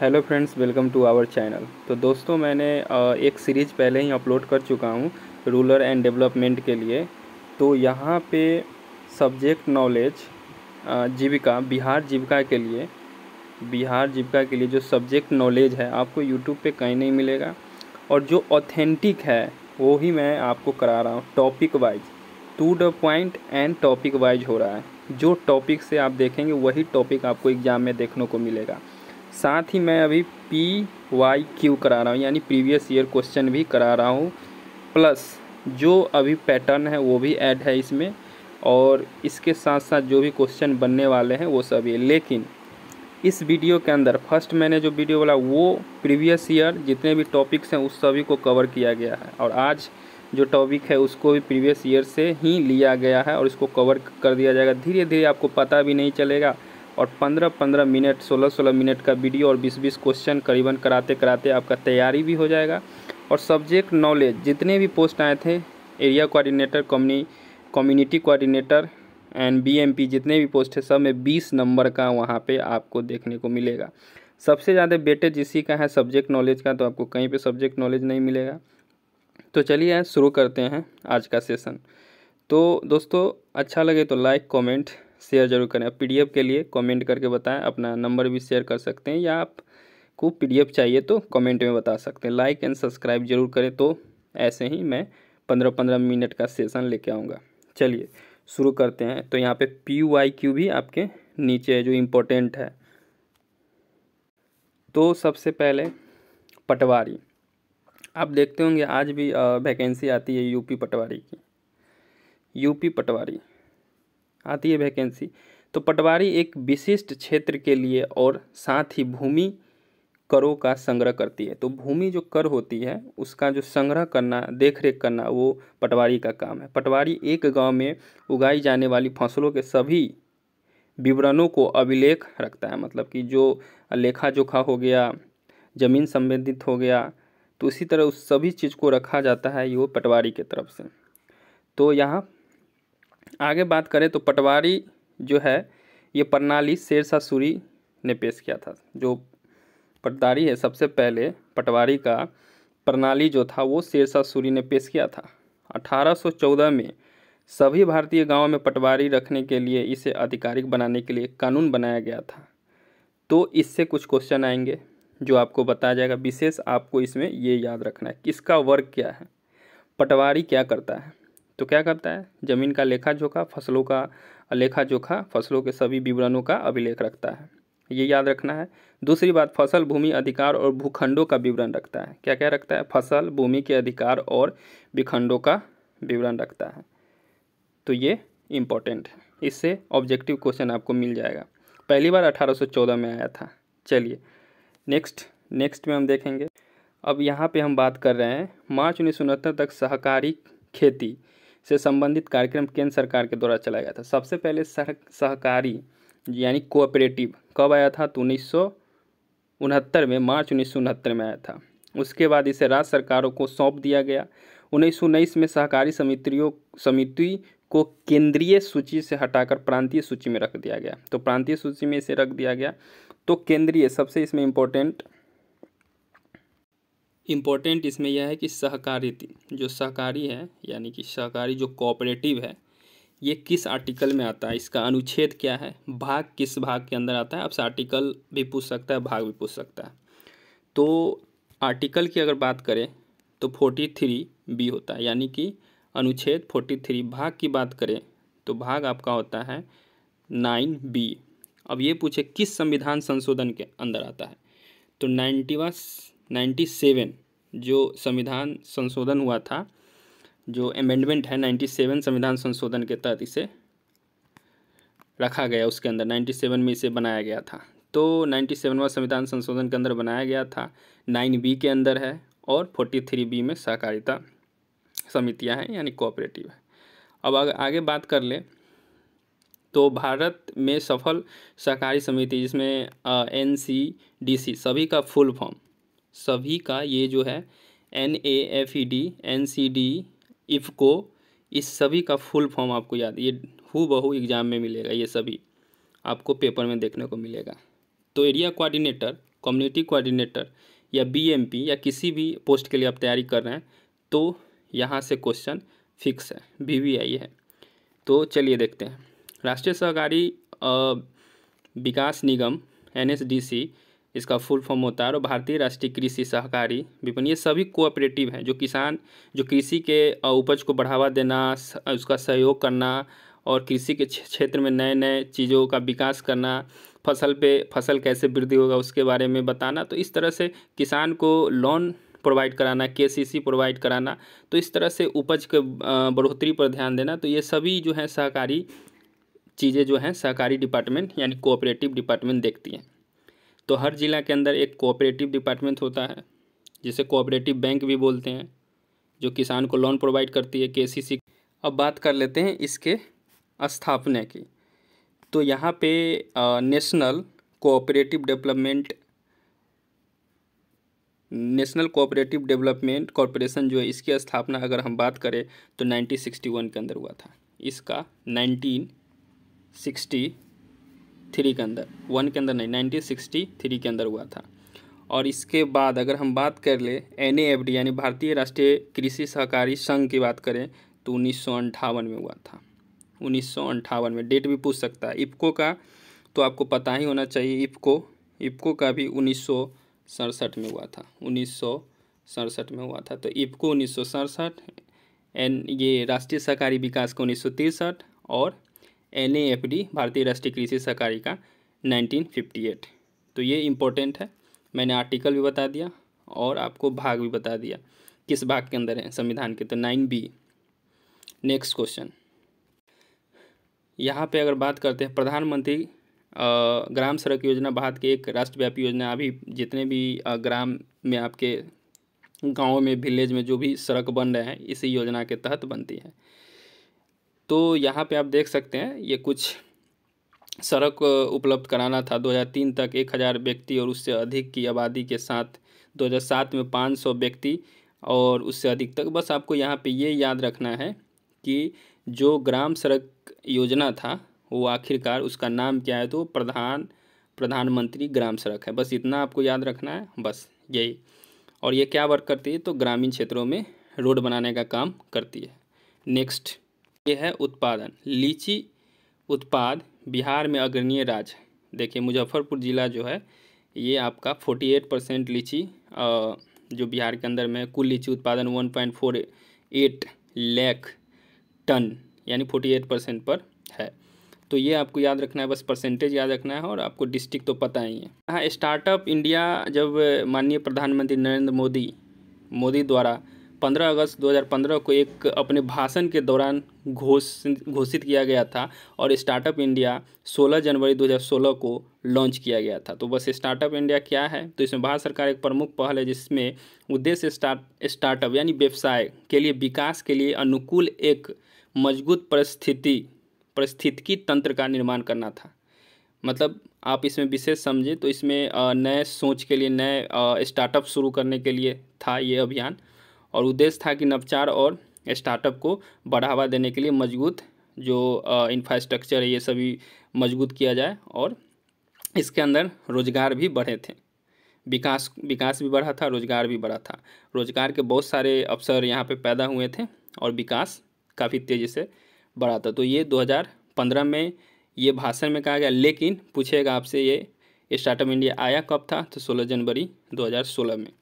Hello friends, welcome to our channel. तो दोस्तों, मैंने एक सीरीज़ पहले ही अपलोड कर चुका हूँ रूरल एंड डेवलपमेंट के लिए। तो यहाँ पे सब्जेक्ट नॉलेज जीविका बिहार जीविका के लिए जो सब्जेक्ट नॉलेज है आपको यूट्यूब पे कहीं नहीं मिलेगा, और जो ऑथेंटिक है वो ही मैं आपको करा रहा हूँ। Topic wise, to the point and topic wise हो रहा है। जो टॉपिक से आप देखेंगे वही टॉपिक आपको एग्ज़ाम में देखने को मिलेगा। साथ ही मैं अभी PYQ करा रहा हूँ, यानी प्रीवियस ईयर क्वेश्चन भी करा रहा हूँ, प्लस जो अभी पैटर्न है वो भी ऐड है इसमें, और इसके साथ साथ जो भी क्वेश्चन बनने वाले हैं वो सभी। लेकिन इस वीडियो के अंदर फर्स्ट मैंने जो वीडियो बोला वो प्रीवियस ईयर जितने भी टॉपिक्स हैं उस सभी को कवर किया गया है, और आज जो टॉपिक है उसको भी प्रीवियस ईयर से ही लिया गया है और इसको कवर कर दिया जाएगा। धीरे धीरे आपको पता भी नहीं चलेगा, और 15-15 मिनट 16-16 मिनट का वीडियो और 20-20 क्वेश्चन करीबन कराते कराते आपका तैयारी भी हो जाएगा। और सब्जेक्ट नॉलेज जितने भी पोस्ट आए थे, area coordinator, community coordinator and BMP, जितने भी पोस्ट है सब में 20 नंबर का वहाँ पे आपको देखने को मिलेगा। सबसे ज़्यादा वेटेज इसी का है सब्जेक्ट नॉलेज का, तो आपको कहीं पे सब्जेक्ट नॉलेज नहीं मिलेगा। तो चलिए शुरू करते हैं आज का सेशन। तो दोस्तों, अच्छा लगे तो लाइक कमेंट शेयर जरूर करें। PDF के लिए कमेंट करके बताएं, अपना नंबर भी शेयर कर सकते हैं, या आपको PDF चाहिए तो कमेंट में बता सकते हैं। लाइक एंड सब्सक्राइब जरूर करें, तो ऐसे ही मैं 15-15 मिनट का सेशन लेके आऊँगा। चलिए शुरू करते हैं। तो यहाँ पे PYQ भी आपके नीचे है जो इम्पोर्टेंट है। तो सबसे पहले पटवारी, आप देखते होंगे आज भी वैकेंसी आती है यूपी पटवारी की। यूपी पटवारी आती है वैकेंसी। तो पटवारी एक विशिष्ट क्षेत्र के लिए और साथ ही भूमि करों का संग्रह करती है। तो भूमि जो कर होती है उसका जो संग्रह करना, देख रेख करना, वो पटवारी का काम है। पटवारी एक गांव में उगाई जाने वाली फसलों के सभी विवरणों को अभिलेख रखता है। मतलब कि जो लेखा जोखा हो गया, ज़मीन संबंधित हो गया, तो इसी तरह उस सभी चीज़ को रखा जाता है ये पटवारी की तरफ से। तो यहाँ आगे बात करें तो पटवारी जो है ये प्रणाली शेरशाह सूरी ने पेश किया था। जो पटवारी है, सबसे पहले पटवारी का प्रणाली जो था वो शेरशाह सूरी ने पेश किया था। 1814 में सभी भारतीय गांवों में पटवारी रखने के लिए, इसे आधिकारिक बनाने के लिए कानून बनाया गया था। तो इससे कुछ क्वेश्चन आएंगे जो आपको बताया जाएगा। विशेष आपको इसमें ये याद रखना है कि इसका वर्क क्या है। पटवारी क्या करता है? तो क्या करता है, ज़मीन का लेखा जोखा, फसलों का लेखा जोखा, फसलों के सभी विवरणों का अभिलेख रखता है, ये याद रखना है। दूसरी बात, फसल, भूमि अधिकार और भूखंडों का विवरण रखता है। क्या क्या रखता है? फसल, भूमि के अधिकार और भूखंडों का विवरण रखता है। तो ये इम्पोर्टेंट है, इससे ऑब्जेक्टिव क्वेश्चन आपको मिल जाएगा। पहली बार 1814 में आया था। चलिए नेक्स्ट में हम देखेंगे। अब यहाँ पे हम बात कर रहे हैं मार्च 1969 तक सहकारी खेती से संबंधित कार्यक्रम केंद्र सरकार के द्वारा चलाया गया था। सबसे पहले सहकारी यानी कोऑपरेटिव कब आया था? तो 1969 में, मार्च 1969 में आया था। उसके बाद इसे राज्य सरकारों को सौंप दिया गया। 1919 में सहकारी समिति को केंद्रीय सूची से हटाकर प्रांतीय सूची में रख दिया गया। तो प्रांतीय सूची में इसे रख दिया गया। तो केंद्रीय, सबसे इसमें इम्पोर्टेंट इसमें यह है कि सहकारी जो सहकारी है, यानी कि सहकारी जो कोऑपरेटिव है, ये किस आर्टिकल में आता है, इसका अनुच्छेद क्या है, भाग किस भाग के अंदर आता है। आपसे आर्टिकल भी पूछ सकता है, भाग भी पूछ सकता है। तो आर्टिकल की अगर बात करें तो 43B होता है, यानी कि अनुच्छेद 43। भाग की बात करें तो भाग आपका होता है 9B। अब ये पूछे किस संविधान संशोधन के अंदर आता है, तो 97 जो संविधान संशोधन हुआ था, जो अमेंडमेंट है 97 संविधान संशोधन के तहत इसे रखा गया। उसके अंदर 97 में इसे बनाया गया था। तो 97वां संविधान संशोधन के अंदर बनाया गया था, 9B के अंदर है, और 43B में सहकारिता समितियां हैं, यानी कोऑपरेटिव है। अब आगे बात कर ले तो भारत में सफल सहकारी समिति, जिसमें NCDC सभी का फुल फॉर्म, सभी का ये जो है NAFED, NCD, IFFCO, इस सभी का फुल फॉर्म आपको याद, ये हूबहू एग्जाम में मिलेगा, ये सभी आपको पेपर में देखने को मिलेगा। तो एरिया कोऑर्डिनेटर कम्युनिटी कोऑर्डिनेटर या बीएमपी या किसी भी पोस्ट के लिए आप तैयारी कर रहे हैं तो यहाँ से क्वेश्चन फिक्स है, बीवीआई है। तो चलिए देखते हैं। राष्ट्रीय सहकारी विकास निगम एनएसडीसी इसका फुल फॉर्म होता है, और भारतीय राष्ट्रीय कृषि सहकारी विपणन, ये सभी कोऑपरेटिव हैं जो कृषि के उपज को बढ़ावा देना, उसका सहयोग करना और कृषि के क्षेत्र में नए नए चीज़ों का विकास करना, फसल कैसे वृद्धि होगा उसके बारे में बताना। तो इस तरह से किसान को लोन प्रोवाइड कराना, केसीसी प्रोवाइड कराना, तो इस तरह से उपज के बढ़ोतरी पर ध्यान देना। तो ये सभी जो है सहकारी चीज़ें जो हैं सहकारी डिपार्टमेंट यानी कोऑपरेटिव डिपार्टमेंट देखती हैं। तो हर जिला के अंदर एक कोऑपरेटिव डिपार्टमेंट होता है, जिसे कोऑपरेटिव बैंक भी बोलते हैं, जो किसान को लोन प्रोवाइड करती है, केसीसी। अब बात कर लेते हैं इसके स्थापना की। तो यहाँ पे नेशनल कोऑपरेटिव डेवलपमेंट कॉरपोरेशन जो है, इसकी स्थापना अगर हम बात करें तो 1961 के अंदर हुआ था। इसका 1963 के अंदर, 1 के अंदर नहीं, 1963 के अंदर हुआ था। और इसके बाद अगर हम बात कर ले NAFD यानी भारतीय राष्ट्रीय कृषि सहकारी संघ की बात करें तो 1958 में हुआ था। 1958 में, डेट भी पूछ सकता है। इफ़को का तो आपको पता ही होना चाहिए, इफ़को का भी 1967 में हुआ था, 1967 में हुआ था। तो इफ़को 1967, ये राष्ट्रीय सहकारी विकास का 1963 और NAFD भारतीय राष्ट्रीय कृषि सहकारी का 1958। तो ये इम्पोर्टेंट है, मैंने आर्टिकल भी बता दिया और आपको भाग भी बता दिया किस भाग के अंदर है संविधान के। तो 9B। नेक्स्ट क्वेश्चन, यहाँ पे अगर बात करते हैं प्रधानमंत्री ग्राम सड़क योजना भारत की एक राष्ट्रव्यापी योजना। अभी जितने भी ग्राम में आपके गाँव में, विलेज में जो भी सड़क बन रहे हैं इसी योजना के तहत बनती है। तो यहाँ पे आप देख सकते हैं ये कुछ सड़क उपलब्ध कराना था 2003 तक 1000 व्यक्ति और उससे अधिक की आबादी के साथ, 2007 में 500 व्यक्ति और उससे अधिक तक। बस आपको यहाँ पे ये याद रखना है कि जो ग्राम सड़क योजना था वो आखिरकार उसका नाम क्या है, तो प्रधानमंत्री ग्राम सड़क है। बस इतना आपको याद रखना है, बस यही। और ये क्या वर्क करती है, तो ग्रामीण क्षेत्रों में रोड बनाने का काम करती है। नेक्स्ट, ये है उत्पादन। लीची उत्पाद बिहार में अग्रणीय राज्य। देखिए मुजफ्फरपुर ज़िला जो है ये आपका 48% लीची जो बिहार के अंदर में कुल लीची उत्पादन 1.48 लाख टन यानी 48% पर है। तो ये आपको याद रखना है, बस परसेंटेज याद रखना है और आपको डिस्ट्रिक्ट तो पता ही है। यहाँ स्टार्टअप इंडिया जब माननीय प्रधानमंत्री नरेंद्र मोदी द्वारा 15 अगस्त 2015 को एक अपने भाषण के दौरान घोषित किया गया था और स्टार्टअप इंडिया 16 जनवरी 2016 को लॉन्च किया गया था। तो बस स्टार्टअप इंडिया क्या है, तो इसमें भारत सरकार एक प्रमुख पहल है जिसमें उद्देश्य स्टार्टअप यानी व्यवसाय के लिए विकास के लिए अनुकूल एक मजबूत पारिस्थितिकी तंत्र का निर्माण करना था। मतलब आप इसमें विशेष समझे तो इसमें नए सोच के लिए, नए स्टार्टअप शुरू करने के लिए था ये अभियान। और उद्देश्य था कि नवाचार और स्टार्टअप को बढ़ावा देने के लिए मजबूत जो इंफ्रास्ट्रक्चर है ये सभी मजबूत किया जाए और इसके अंदर रोजगार भी बढ़े थे। विकास भी बढ़ा था, रोजगार भी बढ़ा था। रोजगार के बहुत सारे अवसर यहाँ पे पैदा हुए थे और विकास काफ़ी तेज़ी से बढ़ा था। तो ये 2015 में ये भाषण में कहा गया। लेकिन पूछेगा आपसे ये स्टार्टअप इंडिया आया कब था, तो 16 जनवरी 2016 में।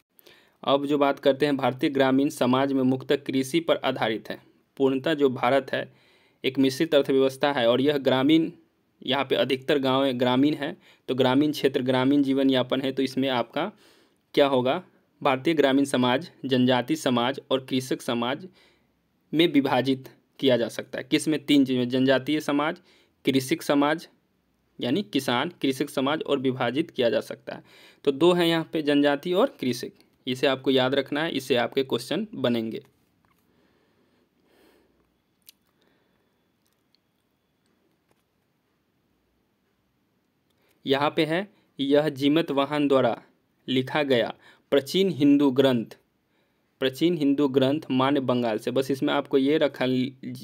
अब जो बात करते हैं, भारतीय ग्रामीण समाज में मुख्यतः कृषि पर आधारित है। पूर्णतः जो भारत है एक मिश्रित अर्थव्यवस्था है और यह ग्रामीण, यहाँ पे अधिकतर गाँव ग्रामीण है। तो ग्रामीण क्षेत्र, ग्रामीण जीवन यापन है। तो इसमें आपका क्या होगा, भारतीय ग्रामीण समाज जनजाति समाज और कृषक समाज में विभाजित किया जा सकता है। किस में, 3 चीज़ में, जनजातीय समाज, कृषक समाज यानी किसान, कृषक समाज और विभाजित किया जा सकता है। तो 2 हैं यहाँ पे, जनजाति और कृषक। इसे आपको याद रखना है, इससे आपके क्वेश्चन बनेंगे। यहाँ पे है, यह जीमत वाहन द्वारा लिखा गया प्राचीन हिंदू ग्रंथ मान्य बंगाल से। बस इसमें आपको ये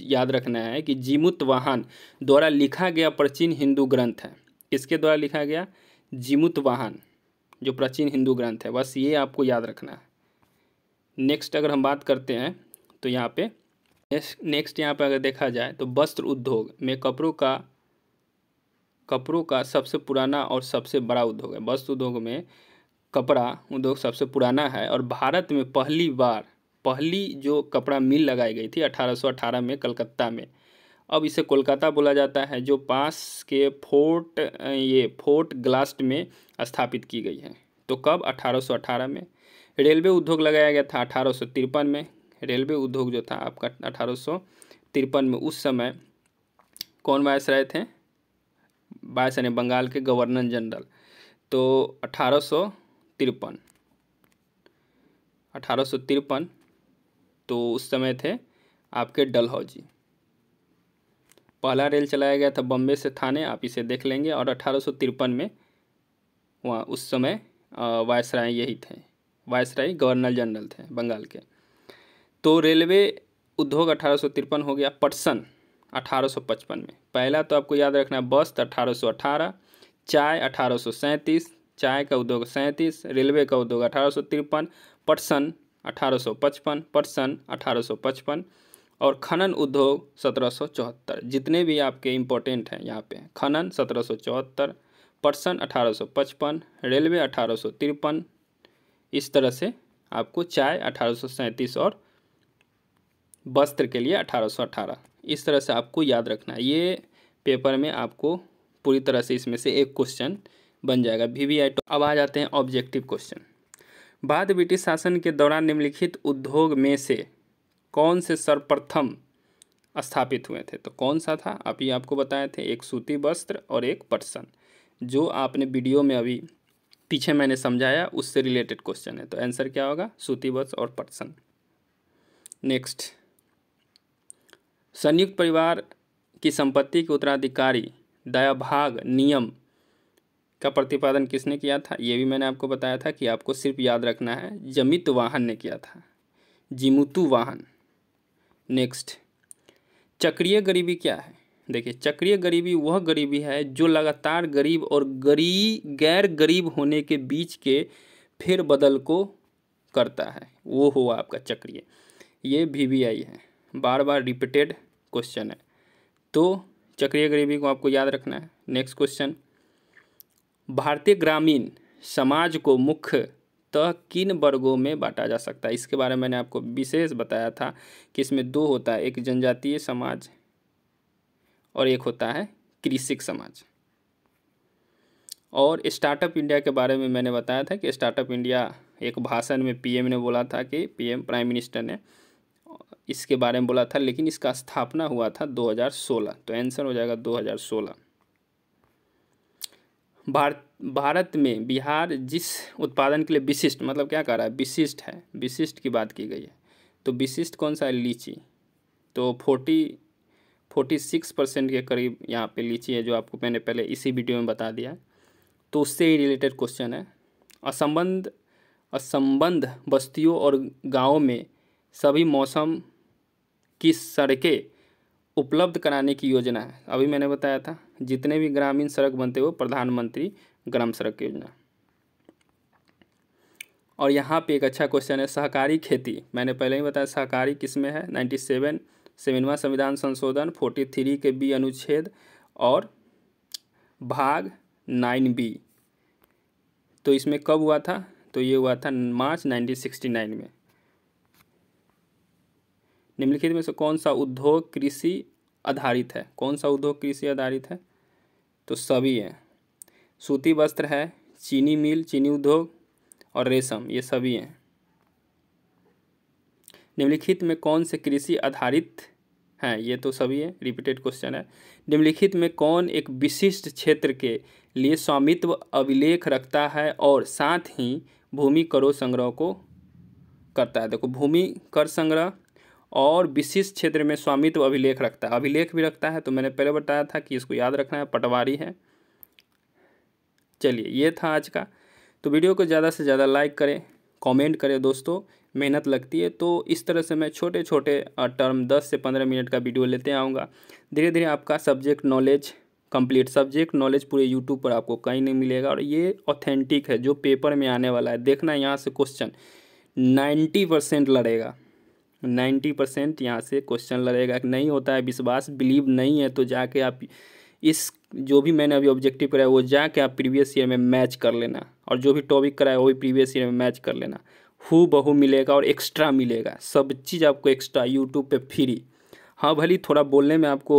याद रखना है कि जीमूत वाहन द्वारा लिखा गया प्राचीन हिंदू ग्रंथ है। किसके द्वारा लिखा गया, जीमूत वाहन जो प्राचीन हिंदू ग्रंथ है, बस ये आपको याद रखना है। नेक्स्ट अगर हम बात करते हैं तो यहाँ पे नेक्स्ट यहाँ पे अगर देखा जाए तो वस्त्र उद्योग में कपड़ों का सबसे पुराना और सबसे बड़ा उद्योग है। वस्त्र उद्योग में कपड़ा उद्योग सबसे पुराना है और भारत में पहली जो कपड़ा मिल लगाई गई थी 1818 में कलकत्ता में। अब इसे कोलकाता बोला जाता है, जो पास के फोर्ट ग्लास्ट में स्थापित की गई है। तो कब? 1818 में। रेलवे उद्योग लगाया गया था 1853 में। रेलवे उद्योग जो था आपका 1853 में। उस समय कौन वायसराय थे? वायसराय बंगाल के गवर्नर जनरल। तो 1853 तो उस समय थे आपके डलहौजी। पहला रेल चलाया गया था बम्बे से थाने, आप इसे देख लेंगे। और 1853 में वहाँ उस समय वायसराय यही थे, वायसराय गवर्नर जनरल थे बंगाल के। तो रेलवे उद्योग 1853 हो गया। पटसन 1855 में। पहला तो आपको याद रखना है वस्त्र 1818, चाय 1837, चाय का उद्योग 37, रेलवे का उद्योग 1853, पटसन 1855 और खनन उद्योग 1774। जितने भी आपके इम्पोर्टेंट हैं यहाँ पे, खनन 1774, पटसन 1855, रेलवे 1853, इस तरह से आपको चाय 1837 और वस्त्र के लिए 1818, इस तरह से आपको याद रखना है। ये पेपर में आपको पूरी तरह से इसमें से एक क्वेश्चन बन जाएगा VVI। तो अब आ जाते हैं ऑब्जेक्टिव क्वेश्चन। बाद ब्रिटिश शासन के दौरान निम्नलिखित उद्योग में से कौन से सर्वप्रथम स्थापित हुए थे? तो कौन सा था? अभी आपको बताए थे, एक सूती वस्त्र और एक पटसन, जो आपने वीडियो में अभी पीछे मैंने समझाया, उससे रिलेटेड क्वेश्चन है। तो आंसर क्या होगा? सूती वस्त्र और पटसन। नेक्स्ट, संयुक्त परिवार की संपत्ति के उत्तराधिकारी दायाभाग नियम का प्रतिपादन किसने किया था? ये भी मैंने आपको बताया था कि आपको सिर्फ याद रखना है, जमितु वाहन ने किया था, जिमुतु वाहन। नेक्स्ट, चक्रीय गरीबी क्या है? देखिए, चक्रीय गरीबी वह गरीबी है जो लगातार गरीब और गैर गरीब होने के बीच के फेरबदल को करता है, वो हुआ आपका चक्रीय। ये VVI है, बार बार रिपीटेड क्वेश्चन है, तो चक्रीय गरीबी को आपको याद रखना है। नेक्स्ट क्वेश्चन, भारतीय ग्रामीण समाज को मुख्यतः किन वर्गों में बांटा जा सकता है? इसके बारे में मैंने आपको विशेष बताया था कि इसमें दो होता है, एक जनजातीय समाज और एक होता है कृषिक समाज। और स्टार्टअप इंडिया के बारे में मैंने बताया था कि स्टार्टअप इंडिया एक भाषण में PM ने बोला था कि प्राइम मिनिस्टर ने इसके बारे में बोला था, लेकिन इसका स्थापना हुआ था 2016। तो आंसर हो जाएगा 2016। भारत में बिहार जिस उत्पादन के लिए विशिष्ट, मतलब क्या कह रहा है? विशिष्ट है, विशिष्ट की बात की गई है। तो विशिष्ट कौन सा है? लीची। तो 46% के करीब यहाँ पे लीची है, जो आपको मैंने पहले इसी वीडियो में बता दिया है। तो उससे ही रिलेटेड क्वेश्चन है। असंबद्ध बस्तियों और गाँवों में सभी मौसम की सड़कें उपलब्ध कराने की योजना है। अभी मैंने बताया था, जितने भी ग्रामीण सड़क बनते हैं वो प्रधानमंत्री ग्राम सड़क योजना। और यहाँ पे एक अच्छा क्वेश्चन है, सहकारी खेती। मैंने पहले ही बताया सहकारी किसमें है? 97वां संविधान संशोधन 43 के B अनुच्छेद और भाग 9B। तो इसमें कब हुआ था? तो ये हुआ था मार्च 1969 में। निम्नलिखित में से कौन सा उद्योग कृषि आधारित है? कौन सा उद्योग कृषि आधारित है? तो सभी हैं। सूती वस्त्र है, चीनी मिल, चीनी उद्योग और रेशम, ये सभी हैं। निम्नलिखित में कौन से कृषि आधारित हैं? ये तो सभी है, रिपीटेड क्वेश्चन है। निम्नलिखित में कौन एक विशिष्ट क्षेत्र के लिए स्वामित्व अभिलेख रखता है और साथ ही भूमि करों संग्रह को करता है? देखो, भूमि कर संग्रह और विशिष्ट क्षेत्र में स्वामित्व अभिलेख रखता है, अभिलेख भी रखता है। तो मैंने पहले बताया था कि इसको याद रखना है, पटवारी है। चलिए, ये था आज का। तो वीडियो को ज़्यादा से ज़्यादा लाइक करें, कमेंट करें दोस्तों, मेहनत लगती है। तो इस तरह से मैं छोटे छोटे टर्म 10 से 15 मिनट का वीडियो लेते आऊँगा। धीरे धीरे आपका subject knowledge complete subject knowledge पूरे यूट्यूब पर आपको कहीं नहीं मिलेगा, और ये ऑथेंटिक है जो पेपर में आने वाला है। देखना यहाँ से क्वेश्चन 90% लड़ेगा, 90% यहाँ से क्वेश्चन लड़ेगा। नहीं होता है विश्वास, बिलीव नहीं है तो जाके आप इस जो भी मैंने अभी ऑब्जेक्टिव कराया वो जाके आप प्रीवियस ईयर में मैच कर लेना, और जो भी टॉपिक कराया वो भी प्रीवियस ईयर में मैच कर लेना। हूबहू मिलेगा और एक्स्ट्रा मिलेगा, सब चीज़ आपको एक्स्ट्रा यूट्यूब पे फ्री। हाँ भले थोड़ा बोलने में आपको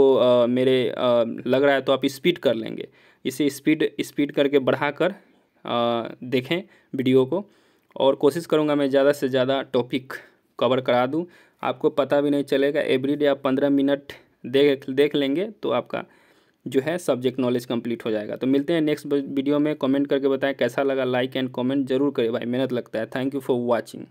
लग रहा है तो आप स्पीड कर लेंगे, इसे स्पीड करके बढ़ा कर देखें वीडियो को, और कोशिश करूँगा मैं ज़्यादा से ज़्यादा टॉपिक कवर करा दूँ, आपको पता भी नहीं चलेगा। एवरीडे आप 15 मिनट देख लेंगे तो आपका जो है सब्जेक्ट नॉलेज कंप्लीट हो जाएगा। तो मिलते हैं नेक्स्ट वीडियो में। कमेंट करके बताएं कैसा लगा, लाइक एंड कमेंट जरूर करें भाई, मेहनत लगता है। Thank you for watching.